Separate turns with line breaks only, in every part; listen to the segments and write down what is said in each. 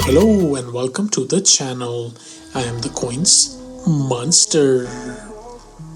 Hello and welcome to the channel. I am the Coins Monster.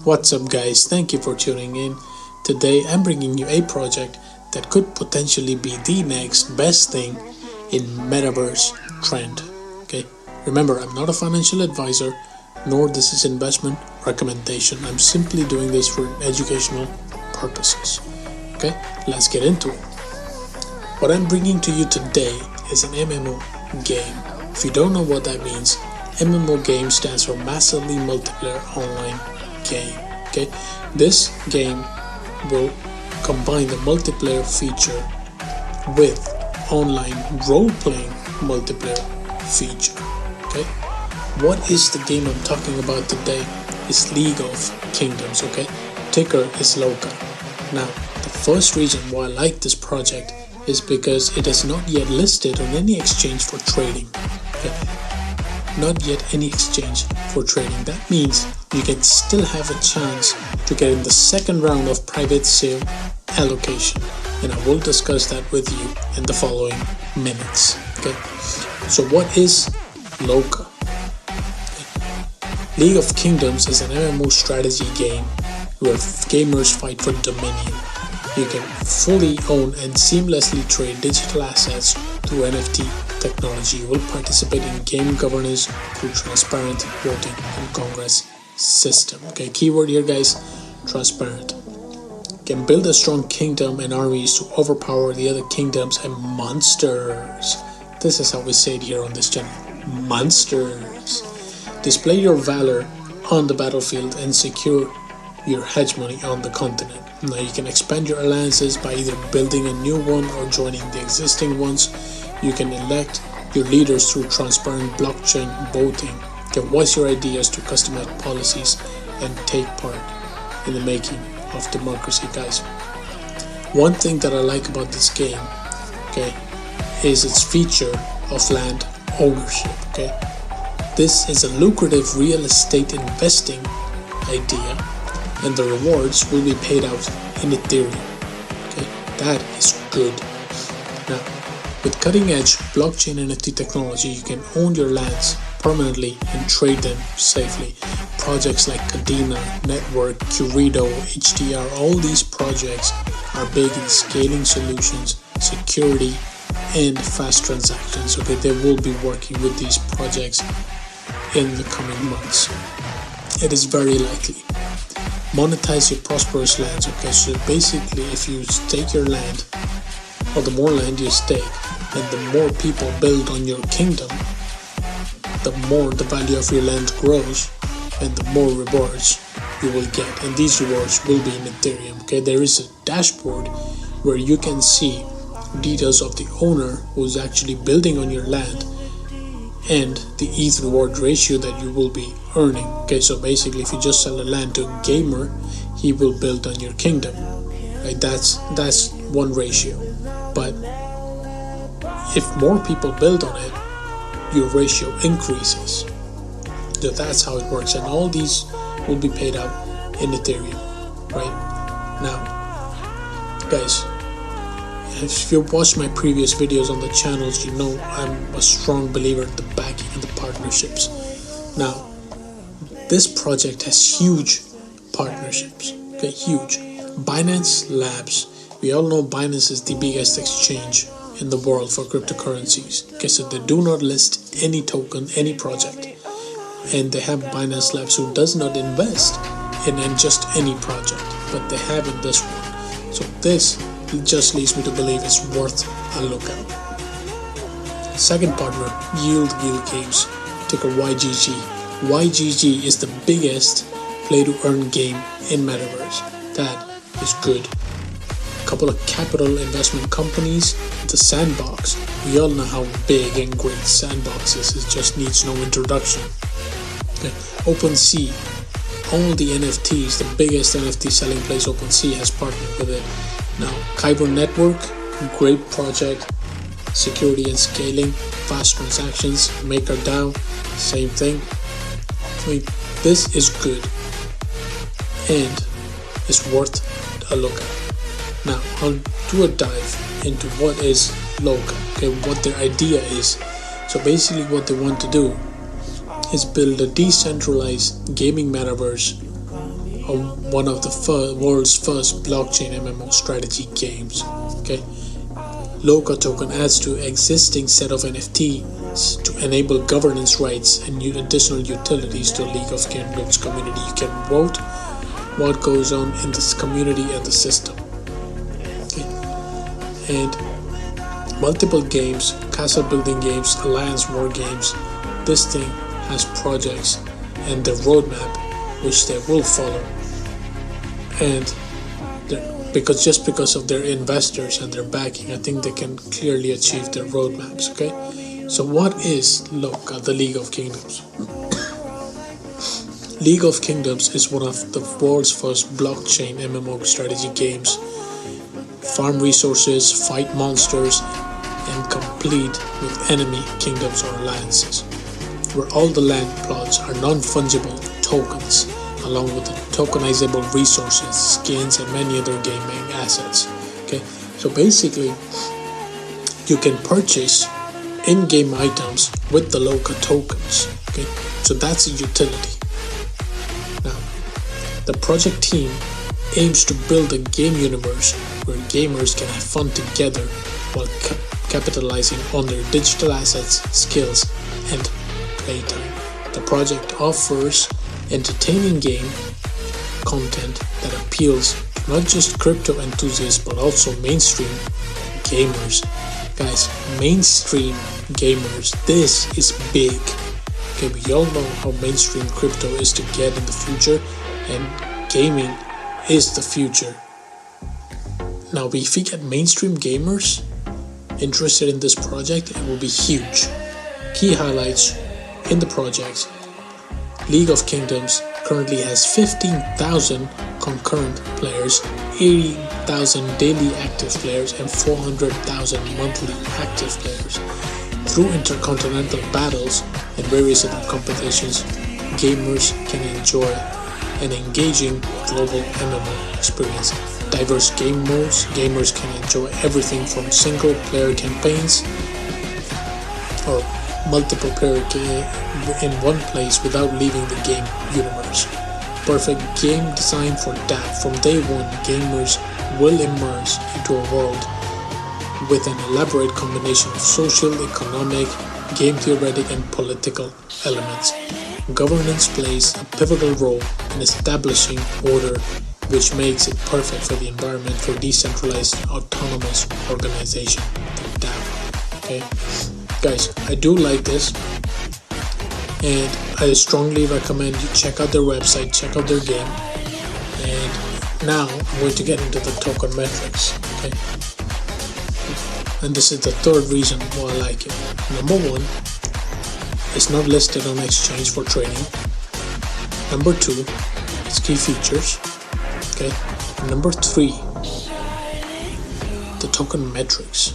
What's up guys, thank you for tuning in. Today I'm bringing you a project that could potentially be the next best thing in metaverse trend. Okay, remember I'm not a financial advisor, nor this is investment recommendation. I'm simply doing this for educational purposes. Okay, let's get into it. What I'm bringing to you today is an MMO game. If you don't know what that means, MMO game stands for massively multiplayer online game. Okay, this game will combine the multiplayer feature with online role-playing multiplayer feature. Okay, what is the game I'm talking about today? Is League of Kingdoms. Okay, ticker is LOCA. Now, the first reason why I like this project is because it is not yet listed on any exchange for trading. Okay? Not yet any exchange for trading. That means you can still have a chance to get in the second round of private sale allocation, and I will discuss that with you in the following minutes. Okay, so what is LOCA? Okay. League of Kingdoms is an MMO strategy game where gamers fight for dominion. You can fully own and seamlessly trade digital assets through NFT technology. You will participate in game governance through transparent voting and Congress system. Okay, keyword here guys, transparent. You can build a strong kingdom and armies to overpower the other kingdoms and monsters. This is how we say it here on this channel, monsters. Display your valor on the battlefield and secure your hegemony on the continent. Now you can expand your alliances by either building a new one or joining the existing ones. You can elect your leaders through transparent blockchain voting. You can voice your ideas to customize policies and take part in the making of democracy, guys. One thing that I like about this game, okay, is its feature of land ownership. Okay, this is a lucrative real estate investing idea, and the rewards will be paid out in Ethereum. Okay, that is good. Now, with cutting-edge blockchain NFT technology, you can own your lands permanently and trade them safely. Projects like Kadena, Network, Curido, HDR, all these projects are big in scaling solutions, security, and fast transactions. Okay, they will be working with these projects in the coming months. It is very likely. Monetize your prosperous lands. Okay, so basically if you stake your land, or the more land you stake and the more people build on your kingdom, the more the value of your land grows and the more rewards you will get, and these rewards will be in Ethereum. Okay, there is a dashboard where you can see details of the owner who's actually building on your land and the ETH reward ratio that you will be earning. Okay, so basically if you just sell a land to a gamer, he will build on your kingdom, right? That's one ratio. But if more people build on it, your ratio increases. So that's how it works, and all these will be paid out in Ethereum. Right now, guys, if you've watched my previous videos on the channels, you know I'm a strong believer in the backing and the partnerships. Now, this project has huge partnerships. Okay, huge. Binance Labs. We all know Binance is the biggest exchange in the world for cryptocurrencies. Okay, so they do not list any token, any project. And they have Binance Labs, who does not invest in just any project, but they have in this one. So this just leads me to believe it's worth a look at. Second partner, Yield Games, ticker YGG. YGG is the biggest play-to-earn game in Metaverse. That is good. A couple of capital investment companies, the Sandbox. We all know how big and great Sandbox is. It just needs no introduction. Okay. OpenSea. All the NFTs, the biggest NFT selling place, OpenSea, has partnered with it. Now, Kyber Network, great project, security and scaling, fast transactions. MakerDAO, same thing. I mean, this is good and it's worth a look at. Now, I'll do a dive into what is LOCA, okay, what their idea is. So basically what they want to do is build a decentralized gaming metaverse of one of the world's first blockchain MMO strategy games. Okay, Loka token adds to existing set of NFTs to enable governance rights and additional utilities to League of Kingdoms community. You can vote what goes on in this community and the system. Okay. And multiple games, castle building games, alliance war games. This thing has projects and the roadmap which they will follow. And because of their investors and their backing, I think they can clearly achieve their roadmaps. Okay, so what is Loka, the League of Kingdoms? League of Kingdoms is one of the world's first blockchain MMO strategy games. Farm resources, fight monsters, and complete with enemy kingdoms or alliances, where all the land plots are non-fungible tokens, along with the tokenizable resources, skins, and many other gaming assets. Okay, so basically, you can purchase in-game items with the Loka tokens. Okay, so that's a utility. Now, the project team aims to build a game universe where gamers can have fun together while capitalizing on their digital assets, skills, and playtime. The project offers entertaining game content that appeals to not just crypto enthusiasts but also mainstream gamers. Guys, mainstream gamers, this is big. Okay, we all know how mainstream crypto is to get in the future, and gaming is the future. Now, if we get mainstream gamers interested in this project, it will be huge. Key highlights in the project: League of Kingdoms currently has 15,000 concurrent players, 80,000 daily active players, and 400,000 monthly active players. Through intercontinental battles and various other competitions, gamers can enjoy an engaging global MMO experience. Diverse game modes, gamers can enjoy everything from single player campaigns or multiple player in one place without leaving the game universe. Perfect game design for that. From day one, gamers will immerse into a world with an elaborate combination of social, economic, game theoretic, and political elements. Governance plays a pivotal role in establishing order, which makes it perfect for the environment for decentralized autonomous organization, the DAO. Okay, guys, I do like this, and I strongly recommend you check out their website, check out their game. And now I'm going to get into the token metrics. Okay, and this is the third reason why I like it. Number one, it's not listed on exchange for trading. Number two, its key features. Okay, number three, the token metrics.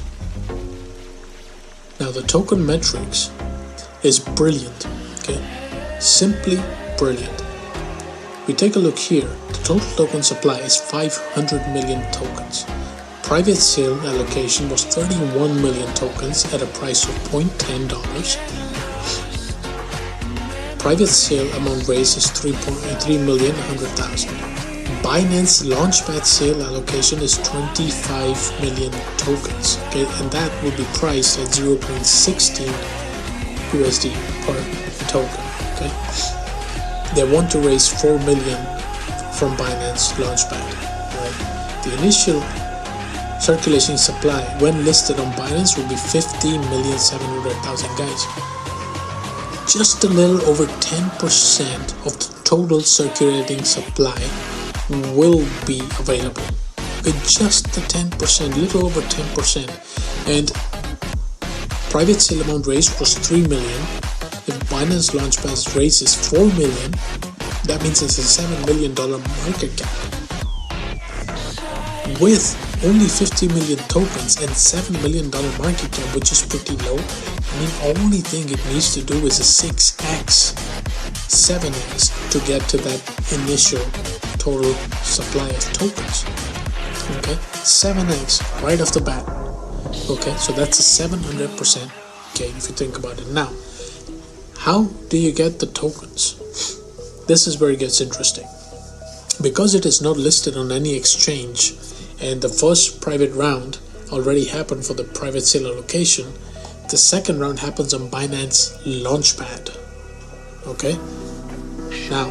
Now, the token metrics is brilliant. Okay, simply brilliant. We take a look here. The total token supply is 500 million tokens. Private sale allocation was 31 million tokens at a price of $0.10. Private sale amount raised is 3,100,000. Binance Launchpad sale allocation is 25 million tokens. Okay, and that will be priced at 0.16 USD per token. Okay, they want to raise 4 million from Binance Launchpad. Right? The initial circulation supply when listed on Binance will be 15,700,000 guys. Just a little over 10% of the total circulating supply will be available. Okay, just the 10%, little over 10%. And private sale amount raised was 3 million. If Binance Launchpad's raise is 4 million, that means it's a $7 million market cap. With only 50 million tokens and $7 million market cap, which is pretty low, I mean, only thing it needs to do is a 6x, 7x to get to that initial total supply of tokens. Okay, 7x right off the bat. Okay, so that's a 700% gain if you think about it. Now, how do you get the tokens? This is where it gets interesting. Because it is not listed on any exchange and the first private round already happened for the private sale allocation, the second round happens on Binance Launchpad. Okay? Now,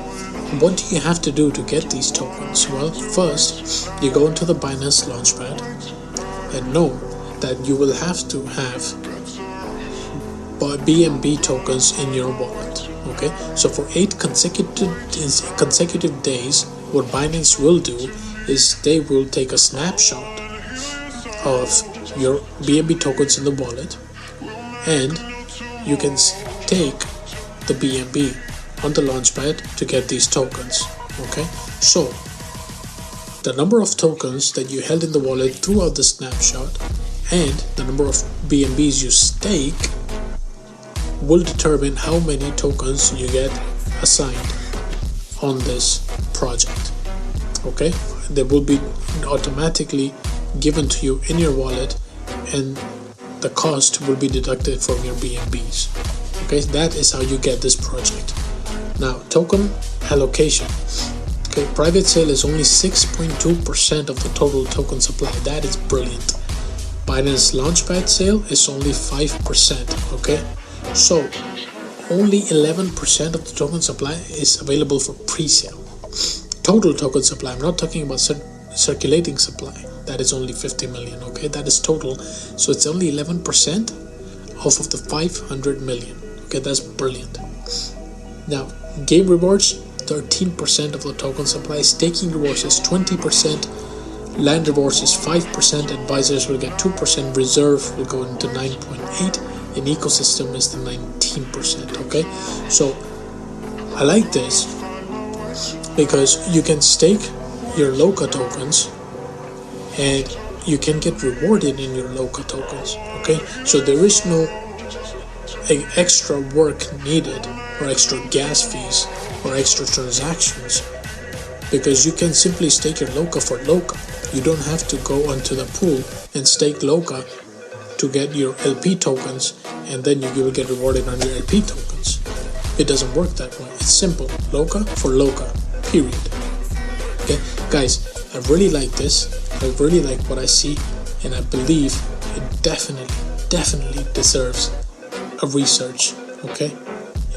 what do you have to do to get these tokens? Well, first, you go into the Binance Launchpad and know that you will have to have BNB tokens in your wallet. Okay? So for 8 consecutive days, what Binance will do is they will take a snapshot of your BNB tokens in the wallet, and you can take the BNB on the launchpad to get these tokens. Okay, so the number of tokens that you held in the wallet throughout the snapshot and the number of BNBs you stake will determine how many tokens you get assigned on this project. Okay, they will be automatically given to you in your wallet, and the cost will be deducted from your BNBs. Okay, that is how you get this project. Now, token allocation. Okay, private sale is only 6.2% of the total token supply. That is brilliant. Binance Launchpad sale is only 5%. Okay, so only 11% of the token supply is available for pre-sale. Total token supply, I'm not talking about circulating supply, that is only 50 million. Okay, that is total, so it's only 11% off of the 500 million. Okay, that's brilliant. Now, game rewards, 13% of the token supply. Staking rewards is 20%. Land rewards is 5%. Advisors will get 2%. Reserve will go into 9.8%. And ecosystem is the 19%. Okay, so I like this because you can stake your LOCA tokens and you can get rewarded in your LOCA tokens. Okay, so there is no extra work needed or extra gas fees or extra transactions, because you can simply stake your LOCA for LOCA. You don't have to go onto the pool and stake LOCA to get your LP tokens and then you will get rewarded on your LP tokens. It doesn't work that way. It's simple. LOCA for LOCA, period. Okay, guys, I really like this. I really like what I see, and I believe it definitely deserves a research. Okay,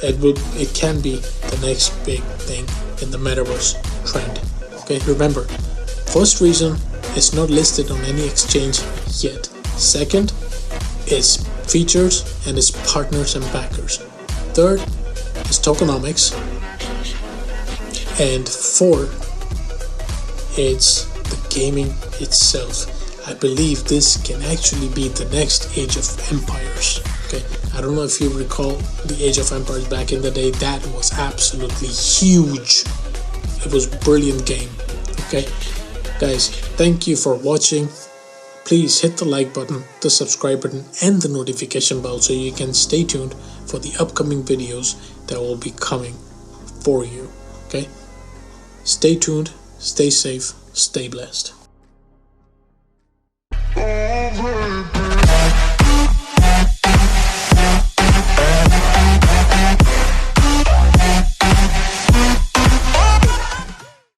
it can be the next big thing in the metaverse trend. Okay, remember, first reason, it's not listed on any exchange yet. Second, it's features and its partners and backers. Third, it's tokenomics. And fourth, it's the gaming itself. I believe this can actually be the next Age of Empires. Okay, I don't know if you recall the Age of Empires back in the day. That was absolutely huge. It was a brilliant game. Okay, guys, thank you for watching. Please hit the like button, the subscribe button, and the notification bell so you can stay tuned for the upcoming videos that will be coming for you. Okay, stay tuned, stay safe, stay blessed.